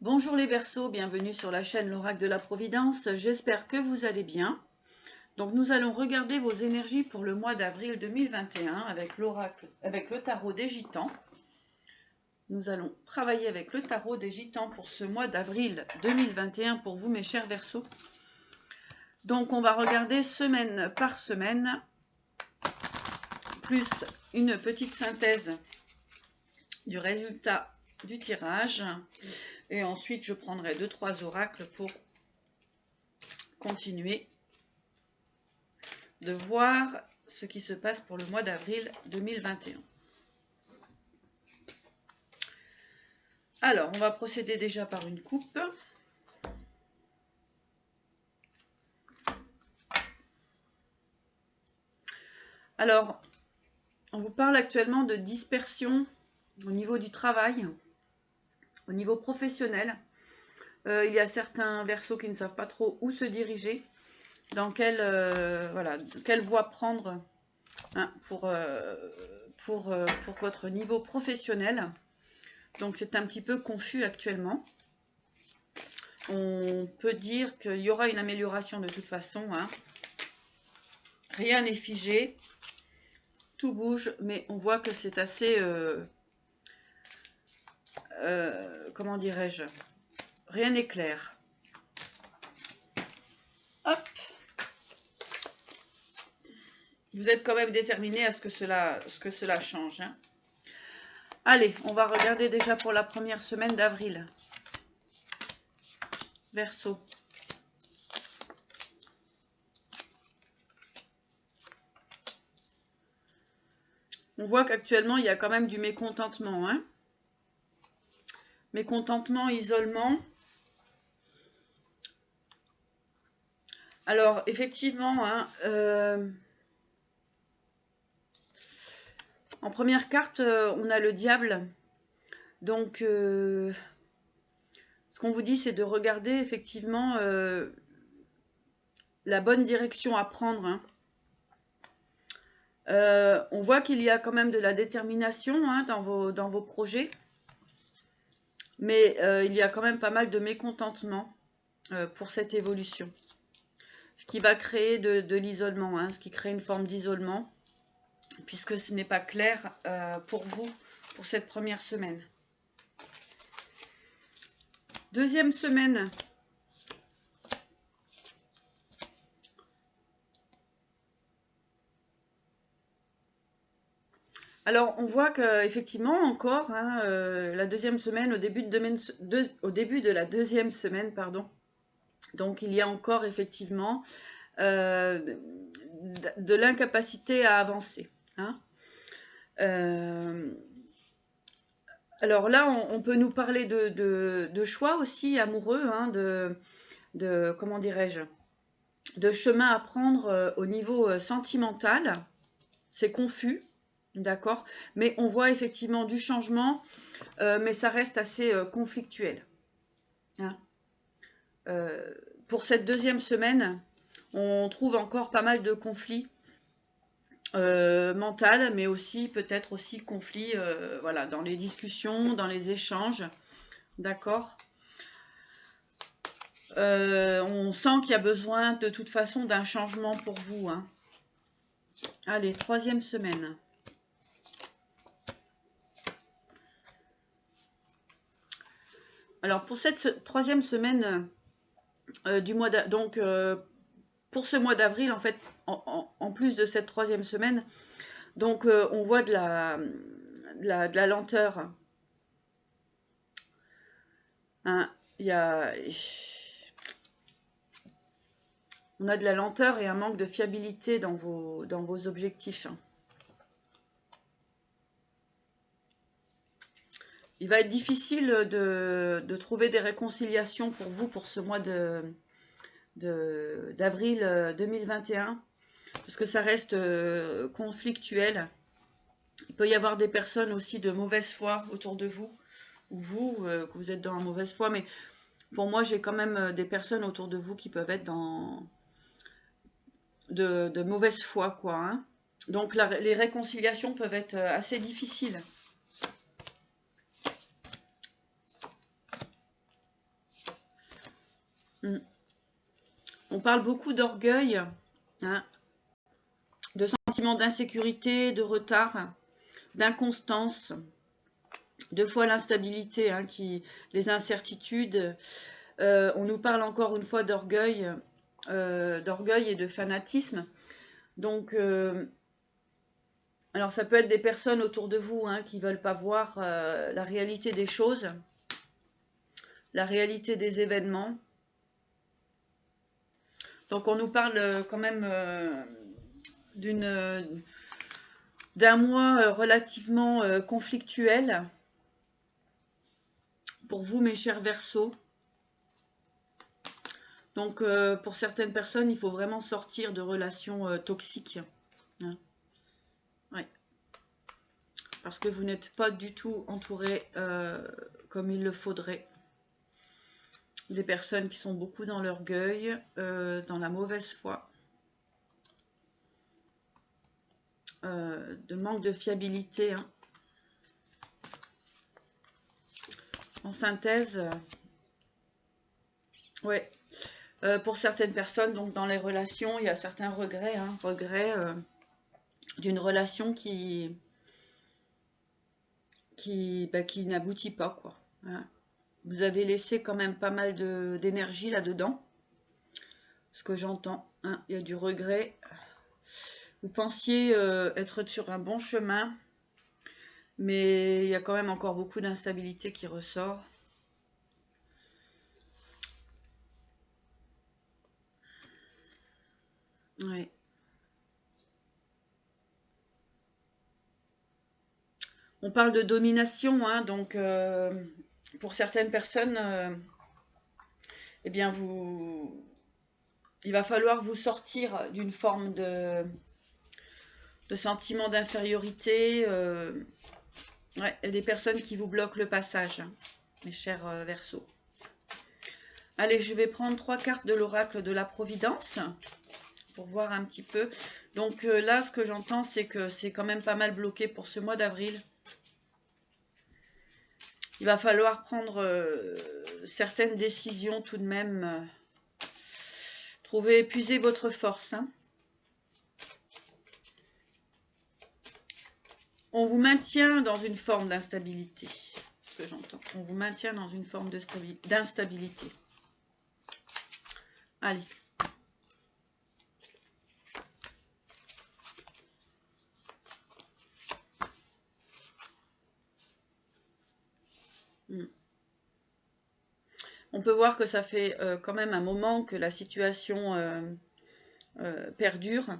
Bonjour les Verseaux, bienvenue sur la chaîne l'Oracle de la Providence, j'espère que vous allez bien. Donc nous allons regarder vos énergies pour le mois d'avril 2021 avec l'Oracle, avec le tarot des Gitans. Nous allons travailler avec le tarot des Gitans pour ce mois d'avril 2021 pour vous mes chers Verseaux. Donc on va regarder semaine par semaine, plus une petite synthèse du résultat du tirage. Et ensuite, je prendrai 2-3 oracles pour continuer de voir ce qui se passe pour le mois d'avril 2021. Alors, on va procéder déjà par une coupe. Alors, on vous parle actuellement de dispersion au niveau du travail, au niveau professionnel. Il y a certains Verseaux qui ne savent pas trop où se diriger, dans quelle voie prendre pour votre niveau professionnel. Donc c'est un petit peu confus actuellement. On peut dire qu'il y aura une amélioration de toute façon. Rien n'est figé. Tout bouge, mais on voit que c'est assez... comment dirais-je? Rien n'est clair. Hop! Vous êtes quand même déterminé à ce que cela change. Allez, on va regarder déjà pour la première semaine d'avril. Verseau. On voit qu'actuellement, il y a quand même du mécontentement. Mécontentement, isolement. Alors, effectivement, en première carte, on a le diable. Donc, ce qu'on vous dit, c'est de regarder effectivement la bonne direction à prendre. On voit qu'il y a quand même de la détermination dans vos projets. Mais il y a quand même pas mal de mécontentement pour cette évolution. Ce qui va créer de l'isolement, ce qui crée une forme d'isolement, puisque ce n'est pas clair pour vous, pour cette première semaine. Deuxième semaine. Alors, on voit qu'effectivement, encore, la deuxième semaine, au début de la deuxième semaine, pardon, donc il y a encore effectivement de l'incapacité à avancer. Alors là, on peut nous parler de choix aussi amoureux, comment dirais-je, de chemin à prendre au niveau sentimental. C'est confus, d'accord, mais on voit effectivement du changement, mais ça reste assez conflictuel. Pour cette deuxième semaine, on trouve encore pas mal de conflits mentaux, mais aussi peut-être aussi conflits dans les discussions, dans les échanges, d'accord. On sent qu'il y a besoin de toute façon d'un changement pour vous. Allez, troisième semaine. Alors pour cette troisième semaine du mois donc pour ce mois d'avril, en fait, en plus de cette troisième semaine, donc on voit de la lenteur. On a de la lenteur et un manque de fiabilité dans vos objectifs. Il va être difficile de trouver des réconciliations pour vous pour ce mois d'avril 2021, parce que ça reste conflictuel. Il peut y avoir des personnes aussi de mauvaise foi autour de vous, ou vous, que vous êtes dans la mauvaise foi, mais pour moi, j'ai quand même des personnes autour de vous qui peuvent être dans de mauvaise foi, quoi. Donc les réconciliations peuvent être assez difficiles. Mm. On parle beaucoup d'orgueil, hein, de sentiment d'insécurité, de retard, d'inconstance, deux fois l'instabilité, hein, les incertitudes. On nous parle encore une fois d'orgueil et de fanatisme. Donc, alors ça peut être des personnes autour de vous, hein, qui ne veulent pas voir la réalité des choses, la réalité des événements. Donc on nous parle quand même d'un mois relativement conflictuel pour vous, mes chers Verseaux. Donc pour certaines personnes, il faut vraiment sortir de relations toxiques, hein. Ouais. Parce que vous n'êtes pas du tout entouré comme il le faudrait. Des personnes qui sont beaucoup dans l'orgueil, dans la mauvaise foi, de manque de fiabilité, hein. En synthèse, ouais. Pour certaines personnes, donc dans les relations, il y a certains regrets, hein, regrets d'une relation qui n'aboutit pas, quoi, hein. Vous avez laissé quand même pas mal d'énergie là-dedans, ce que j'entends, hein. Il y a du regret. Vous pensiez être sur un bon chemin, mais il y a quand même encore beaucoup d'instabilité qui ressort. Ouais. On parle de domination, hein, donc pour certaines personnes, eh bien il va falloir vous sortir d'une forme de sentiment d'infériorité. Ouais, il y a des personnes qui vous bloquent le passage, hein, mes chers Verseaux. Allez, je vais prendre 3 cartes de l'oracle de la Providence pour voir un petit peu. Donc là, ce que j'entends, c'est que c'est quand même pas mal bloqué pour ce mois d'avril. Il va falloir prendre certaines décisions tout de même. Épuiser votre force, hein. On vous maintient dans une forme d'instabilité, ce que j'entends. On vous maintient dans une forme d'instabilité. Allez. On peut voir que ça fait quand même un moment que la situation perdure.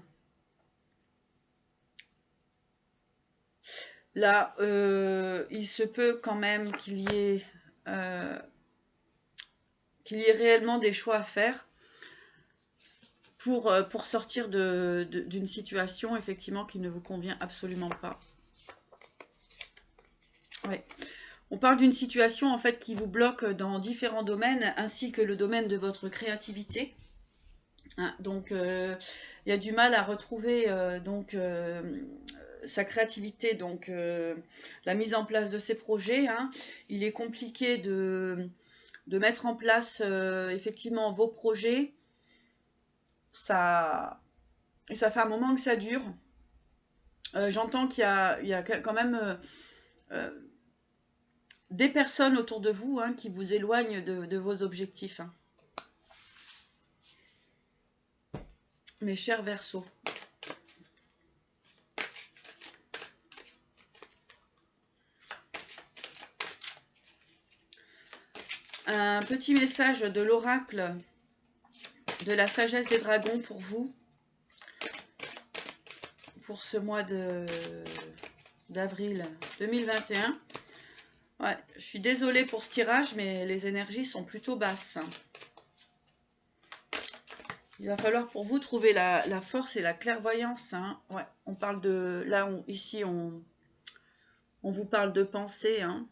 Là, il se peut quand même qu'il y ait réellement des choix à faire pour sortir d'une situation effectivement qui ne vous convient absolument pas. Ouais. On parle d'une situation en fait qui vous bloque dans différents domaines, ainsi que le domaine de votre créativité. Hein, donc il y a du mal à retrouver sa créativité, donc la mise en place de ses projets, hein. Il est compliqué de mettre en place effectivement vos projets. Et ça fait un moment que ça dure. J'entends qu'il y a quand même des personnes autour de vous, hein, qui vous éloignent de vos objectifs, hein. Mes chers Verseaux. Un petit message de l'oracle de la sagesse des dragons pour vous, pour ce mois d'avril 2021. Ouais, je suis désolée pour ce tirage, mais les énergies sont plutôt basses. Il va falloir pour vous trouver la force et la clairvoyance, hein. Ouais, on parle de... Là, ici, on vous parle de pensée, hein.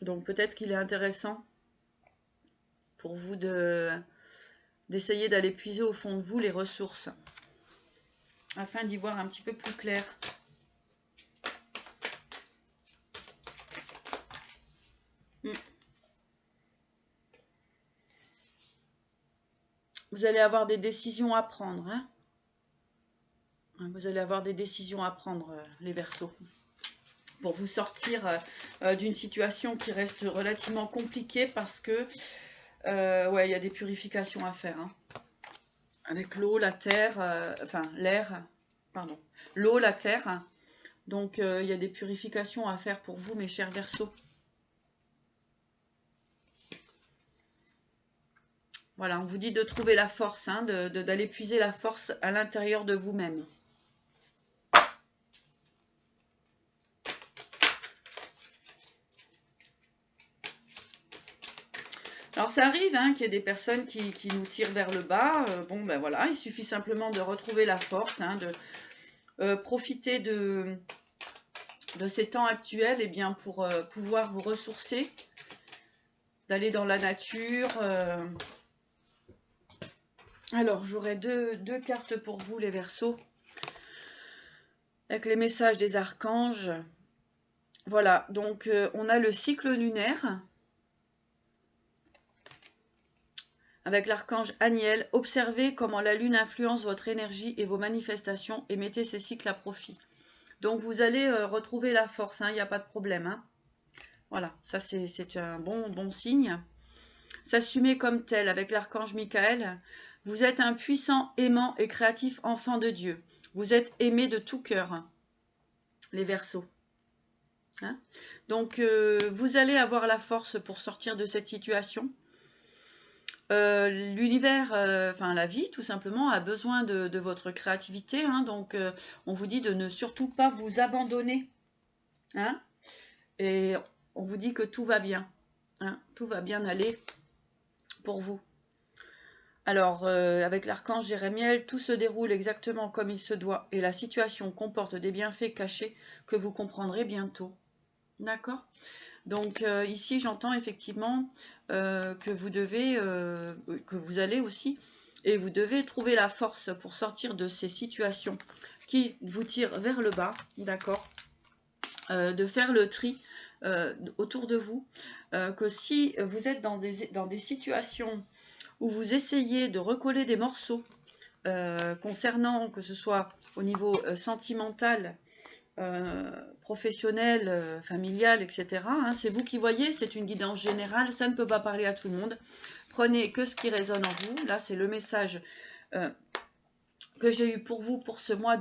Donc peut-être qu'il est intéressant pour vous d'essayer d'aller puiser au fond de vous les ressources, afin d'y voir un petit peu plus clair. vous allez avoir des décisions à prendre. Hein. Vous allez avoir des décisions à prendre, les Verseaux, pour vous sortir d'une situation qui reste relativement compliquée parce que, ouais, il y a des purifications à faire. Hein. Avec l'eau, la terre, enfin l'air, pardon, l'eau, la terre. Donc, il y a des purifications à faire pour vous, mes chers Verseaux. Voilà, on vous dit de trouver la force, hein, d'aller puiser la force à l'intérieur de vous-même. Alors ça arrive hein, qu'il y ait des personnes qui nous tirent vers le bas. Bon ben voilà, il suffit simplement de retrouver la force, hein, de profiter de ces temps actuels et bien, pour pouvoir vous ressourcer, d'aller dans la nature. Alors j'aurai deux cartes pour vous les Verseaux, avec les messages des archanges. Voilà, donc on a le cycle lunaire. Avec l'archange Aniel, observez comment la lune influence votre énergie et vos manifestations et mettez ces cycles à profit. Donc vous allez retrouver la force, il n'y a pas de problème. Hein. Voilà, ça c'est un bon signe. S'assumer comme tel avec l'archange Michael. Vous êtes un puissant, aimant et créatif enfant de Dieu. Vous êtes aimé de tout cœur, les Verseaux. Hein. Donc vous allez avoir la force pour sortir de cette situation. L'univers, enfin la vie tout simplement, a besoin de votre créativité. Hein, donc on vous dit de ne surtout pas vous abandonner. Hein, et on vous dit que tout va bien. Hein, tout va bien aller pour vous. Alors, avec l'archange Jérémiel, tout se déroule exactement comme il se doit et la situation comporte des bienfaits cachés que vous comprendrez bientôt. D'accord ? Donc ici, j'entends effectivement que vous allez aussi, et vous devez trouver la force pour sortir de ces situations qui vous tirent vers le bas, d'accord ? De faire le tri autour de vous, que si vous êtes dans des situations où vous essayez de recoller des morceaux concernant, que ce soit au niveau sentimental, professionnel, familial, etc. Hein, c'est vous qui voyez, c'est une guidance générale, ça ne peut pas parler à tout le monde. Prenez que ce qui résonne en vous. Là, c'est le message que j'ai eu pour vous pour ce mois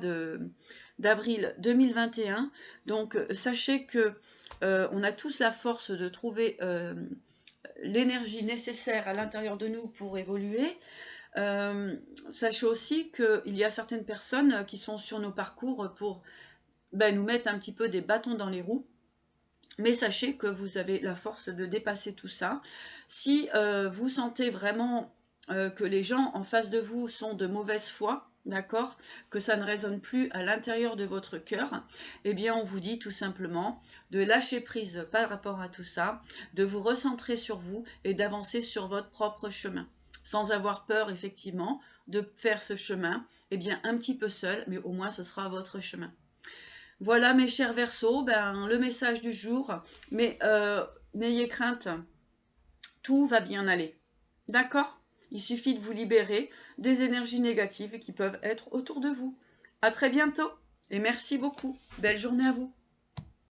d'avril 2021. Donc, sachez que on a tous la force de trouver l'énergie nécessaire à l'intérieur de nous pour évoluer. Sachez aussi qu'il y a certaines personnes qui sont sur nos parcours pour nous mettre un petit peu des bâtons dans les roues. Mais sachez que vous avez la force de dépasser tout ça. Si vous sentez vraiment que les gens en face de vous sont de mauvaise foi, d'accord, que ça ne résonne plus à l'intérieur de votre cœur, eh bien on vous dit tout simplement de lâcher prise par rapport à tout ça, de vous recentrer sur vous et d'avancer sur votre propre chemin. Sans avoir peur, effectivement, de faire ce chemin, eh bien un petit peu seul, mais au moins ce sera votre chemin. Voilà mes chers Verseaux, le message du jour, mais n'ayez crainte, tout va bien aller. D'accord ? Il suffit de vous libérer des énergies négatives qui peuvent être autour de vous. À très bientôt et merci beaucoup. Belle journée à vous.